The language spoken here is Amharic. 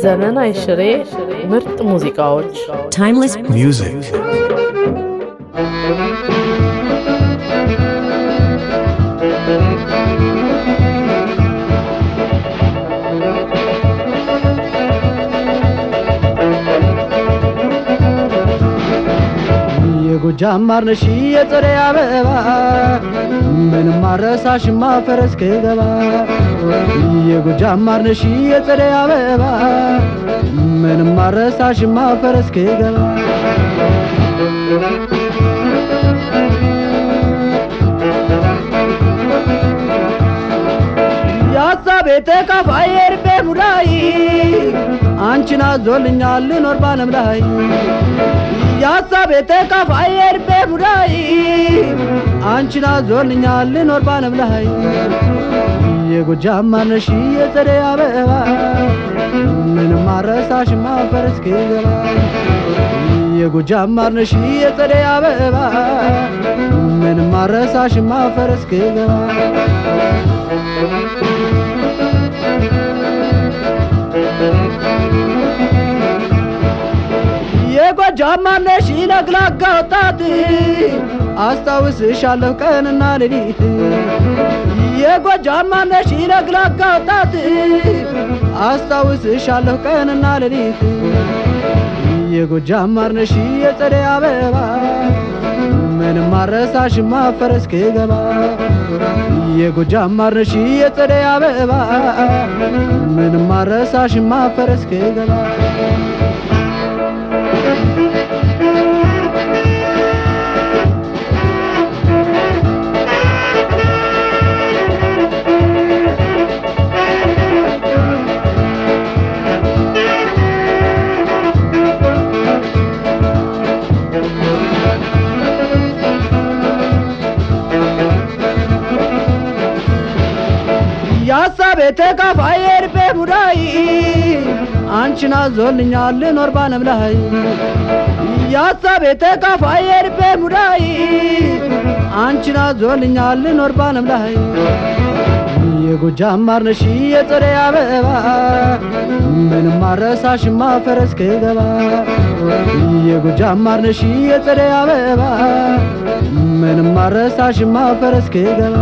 ዘመን አይሽሬ ምርጥ ሙዚቃዎች Timeless music. የጎጃም ማርነሽ የፀደይ አበባ ምንም ማረሳሽማ ፈረስ ከገባ የጎጃም ማርነሽ የፀደይ አበባ ምንም ማረሳሽማ ፈረስ ከገባ ያሳቤ ተካፋይ የርቤ ሙዳይ አንቺን አዞልኛል ልኖር ባለም ላይ ያሳቤ ተካፋይ የርቤ ሙዳይ አንቺን አዞልኛል ልኖር ባለም ላይ የጎጃም ማርነሽ የፀደይ አበባ ምንም ማረሳሽማ ፈረስ ከገባ የጎጃም ማርነሽ የፀደይ አበባ ምንም ማረሳሽማ ፈረስ ከገባ የጎጃም ማርነሽ ለግላጋ ወጣት አስታውስሻለሁ ቀንና ሌሊት የጎጃም ማርነሽ ለግላጋ ወጣት አስታውስሻለሁ ቀንና ሌሊት የጎጃም ማርነሽ የፀደይ አበባ ምንም ማረሳሽማ ፈረስ ከገባ የጎጃም ማርነሽ የፀደይ አበባ ምንም ማረሳሽማ ፈረስ ከገባ ያሳቤ ተካፋይ የርቤ ሙዳይ አንቺን አዞልኛል ልኖር ባለም ላይ ያሳቤ ተካፋይ የርቤ ሙዳይ አንቺን አዞልኛል ልኖር ባለም ላይ የጎጃም ማርነሽ የፀደይ አበባ ምንም ማረሳሽማ ፈረስ ከገባ የጎጃም ማርነሽ የፀደይ አበባ ምንም ማረሳሽማ ፈረስ ከገባ